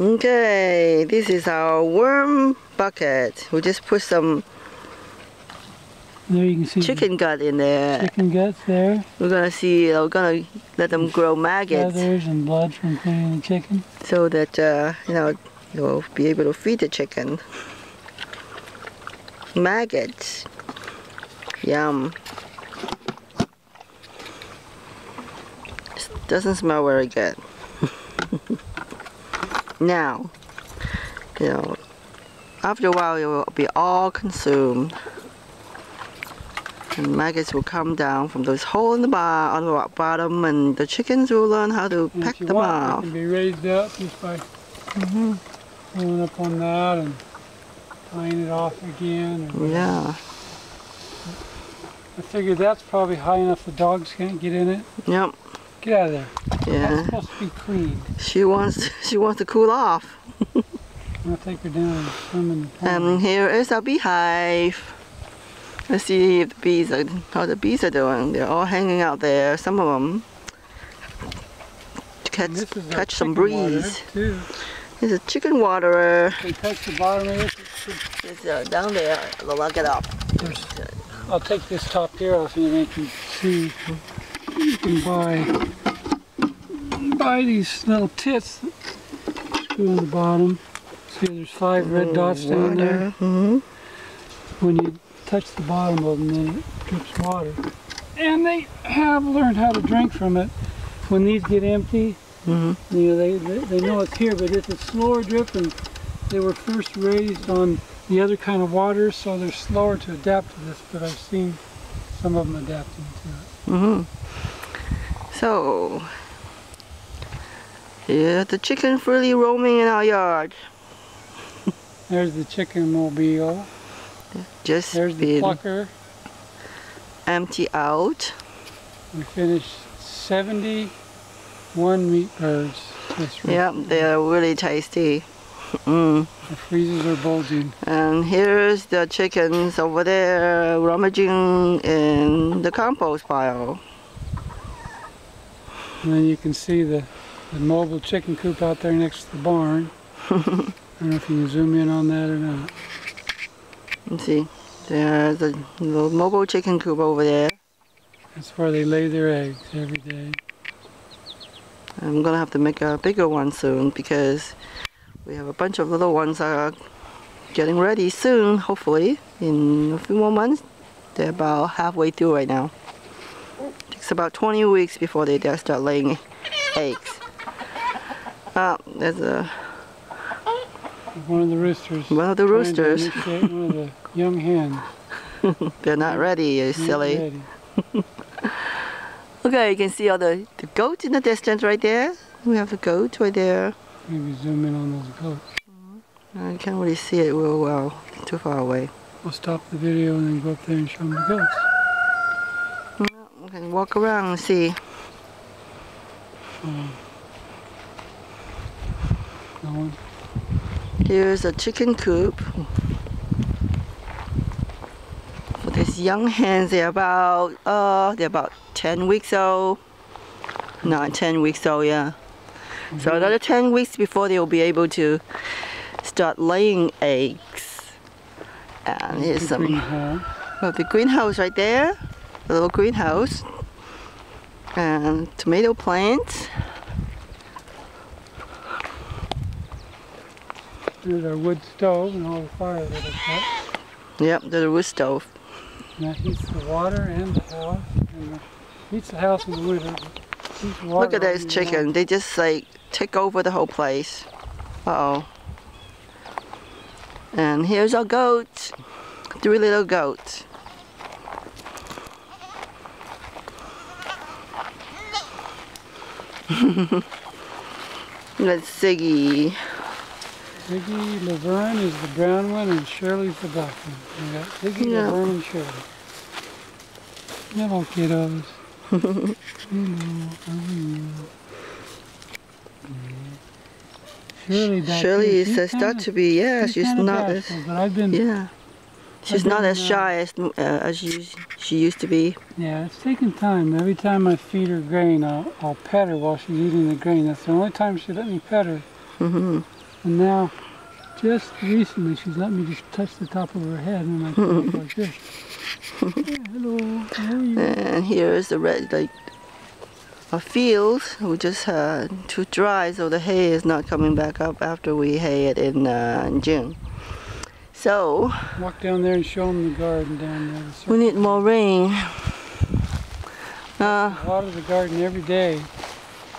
Okay, this is our worm bucket. We just put some there you can see chicken gut in there. Chicken guts there. We're gonna let them grow maggots. Feathers and blood from cleaning the chicken. So that you'll be able to feed the chicken. Maggots. Yum. Doesn't smell very good. Now, after a while it will be all consumed. And maggots will come down from those holes in the bottom, and the chickens will learn how to peck them off. They can be raised up just by pulling up on that and tying it off again. Yeah. I figured that's probably high enough the dogs can't get in it. Yep. Get out of there. Yeah. That's supposed to be cleaned. She wants to cool off. I'll take her down and swim in the pond. And here is our beehive. Let's see if how the bees are doing. They're all hanging out there. Some of them catch some breeze. There's a chicken waterer. They touch the bottom of it. It's down there. Look it up. I'll take this top here off and you can see. You can buy these little tits that screw on the bottom. See, there's 5 red dots down there. When you touch the bottom of them, then it drips water. And they have learned how to drink from it. When these get empty, they know it's here, but it's a slower drip, and they were first raised on the other kind of water, so they're slower to adapt to this, but I've seen some of them adapting to it. So, here's the chicken freely roaming in our yard. There's the chicken mobile. Just there's the plucker. Empty out. We finished 71 meat birds. Yep, they're really tasty. The freezers are bulging. And here's the chickens over there rummaging in the compost pile. And then you can see the mobile chicken coop out there next to the barn. I don't know if you can zoom in on that or not. Let's see. There's a little mobile chicken coop over there. That's where they lay their eggs every day. I'm gonna have to make a bigger one soon because we have a bunch of little ones getting ready soon, hopefully, in a few more months. They're about halfway through right now. Takes about 20 weeks before they start laying eggs. There's one of the roosters. One of the roosters. One of the young hens. They're not ready, you silly. Ready. Okay, you can see all the goats in the distance right there. We have the goats right there. Maybe zoom in on those goats. I can't really see it real well. It's too far away. We'll stop the video and then go up there and show them the goats. We can walk around and see. Here's a chicken coop. For these young hens, they're about 10 weeks old. Not 10 weeks old, yeah. So another 10 weeks before they will be able to start laying eggs. And here's some of the greenhouse right there. A little greenhouse. And tomato plants. There's our wood stove and all the fire that it's got. Yep, there's a wood stove. And that heats the water and the house. And heats the house in the winter. Look at those chickens. They just like take over the whole place. Uh-oh. And here's our goats. 3 little goats. That's Ziggy. Ziggy, Laverne is the brown one, and Shirley's the black one. We got Ziggy, Laverne, and Shirley. Hello, kiddos. Shirley says that to be, yeah, she's not as, she's not as shy as she used to be. Yeah, it's taking time. Every time I feed her grain, I'll pet her while she's eating the grain. That's the only time she let me pet her. And now, just recently, she's let me just touch the top of her head, and I can go like this. Yeah, hello, how are you? And here's the red, like a field. We just had too dry, so the hay is not coming back up after we hay it in June. So Walk down there and show them the garden down there. we need more rain. Water the garden every day,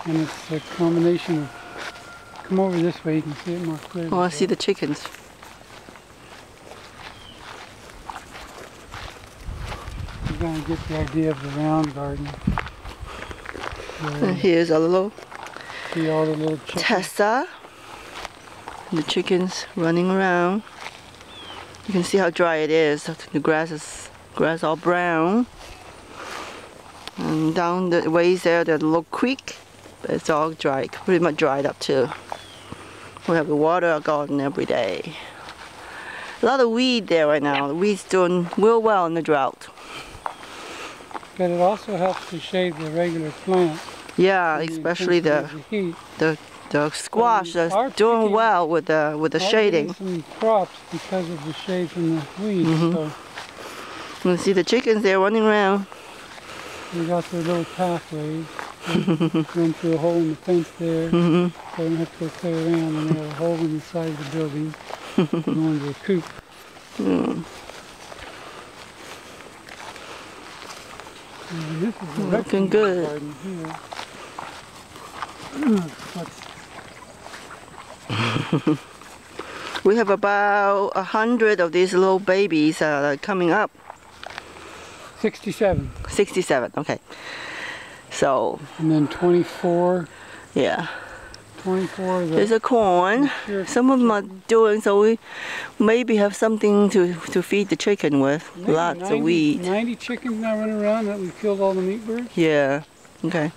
and it's a combination of. Come over this way, you can see it more clearly. Oh, I see the chickens. You're gonna get the idea of the round garden. And here's a little See all the little chickens. Tessa. The chickens running around. You can see how dry it is. The grass all brown. And down the ways there, there's a little creek. But it's all dry, pretty much dried up too. We have to water our garden every day. A lot of weed there right now. The weed's doing real well in the drought. But it also helps to shade the regular plant. Yeah, from the especially intensity of heat. the squash is our doing chickens well with the shading. Some crops because of the shade from the weeds. So You can see the chickens there running around. we got their little pathways. Run through a hole in the fence there, so they don't have to go clear around. And they have a hole in the side of the building, go into a coop. And this is the Looking vegetable good. garden here. We have about 100 of these little babies coming up. 67. 67, okay. So, And then 24. yeah. 24 There's a corn. Sure. Some of them are doing, so we maybe have something to feed the chicken with. maybe Lots 90, of weed. 90 chickens now running around that we killed all the meat birds. Yeah, okay.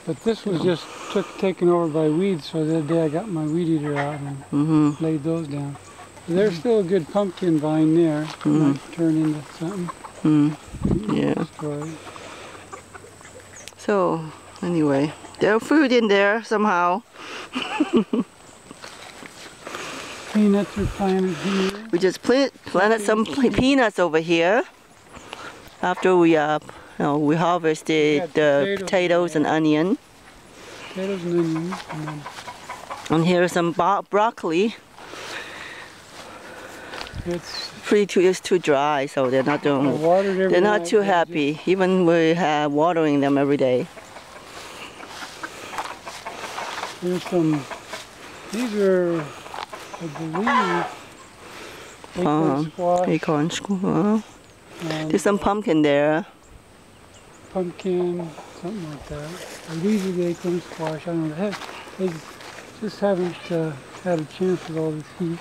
But this was just taken over by weeds, so the other day I got my weed eater out and laid those down. But there's still a good pumpkin vine there. Might turn into something. Yeah. Destroyed. So, anyway, there's food in there somehow. Peanuts are planted here. We just planted some peanuts over here. After we we harvested the potatoes and onion. Potatoes and onions. And then And here's some broccoli. it's It's too dry, so they're not doing. watered every They're not night, too but happy. Even we have watering them every day. There's some. These are, I believe, acorn squash. Acorn squash. and There's some pumpkin there. pumpkin, something like that. And these are the acorn squash. I don't know. They just haven't had a chance with all this heat.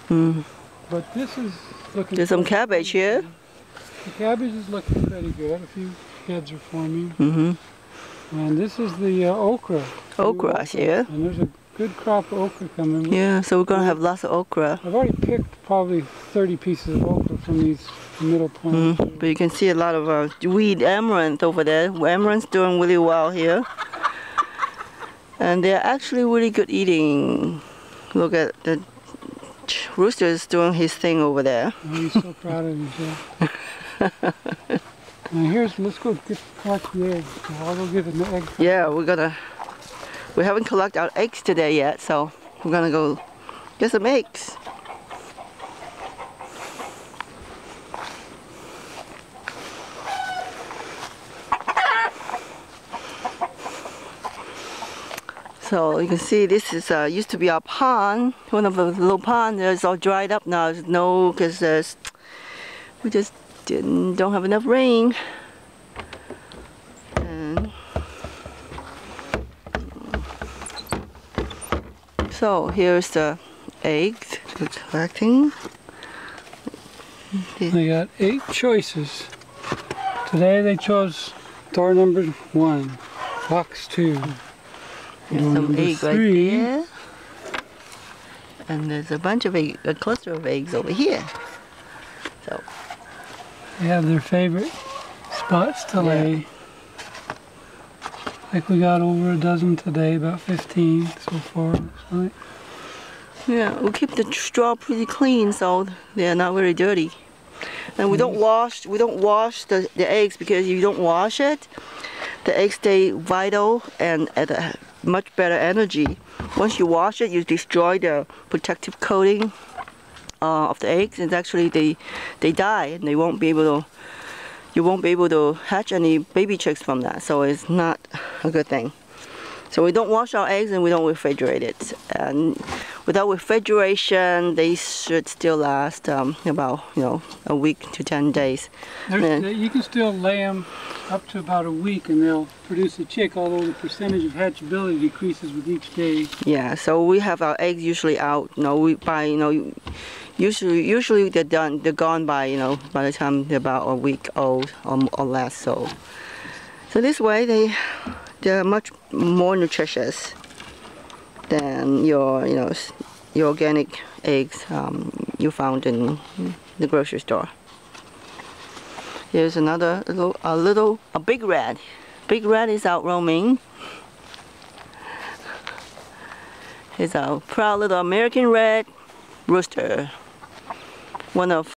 Mm. But this is looking. There's some pretty cabbage good. here. The cabbage is looking pretty good. A few heads are forming. Mm-hmm. And this is the okra. Okra here. And there's a good crop of okra coming. Yeah, so we're gonna have lots of okra. I've already picked probably 30 pieces of okra from these middle plants. But you can see a lot of weed amaranth over there. Amaranth's doing really well here. And they're actually really good eating. Look at the rooster's doing his thing over there. Oh, he's so proud of himself. Now let's go collect the eggs. I'll go get an egg. Yeah, we haven't collected our eggs today yet, so we're gonna go get some eggs. So you can see this is used to be our pond, one of the little ponds. It's all dried up now. There's no, because we just don't have enough rain. And so here's the eggs we're collecting. They got 8 choices. Today they chose door number 1, box 2. There's Door some number egg right 3. there. And there's a bunch of eggs, a cluster of eggs over here. So They have their favorite spots to lay. Like we got over a dozen today, about 15 so far. Right? Yeah, we keep the straw pretty clean so they're not very dirty. And we don't wash the eggs because if you don't wash it, the eggs stay vital and at a much better energy. Once you wash it, you destroy the protective coating of the eggs, and actually they die and they won't be able to. You won't be able to hatch any baby chicks from that, so it's not a good thing. So we don't wash our eggs and we don't refrigerate it. And without refrigeration, they should still last about a week to 10 days. You can still lay them up to about a week and they'll produce a chick, although the percentage of hatchability decreases with each day. Yeah, so we have our eggs usually out. Usually they're done. They're gone by by the time they're about a week old or less. So this way they're much more nutritious than your organic eggs you found in the grocery store. Here's another a big red. Big red is out roaming. Here's our proud little American red rooster. One of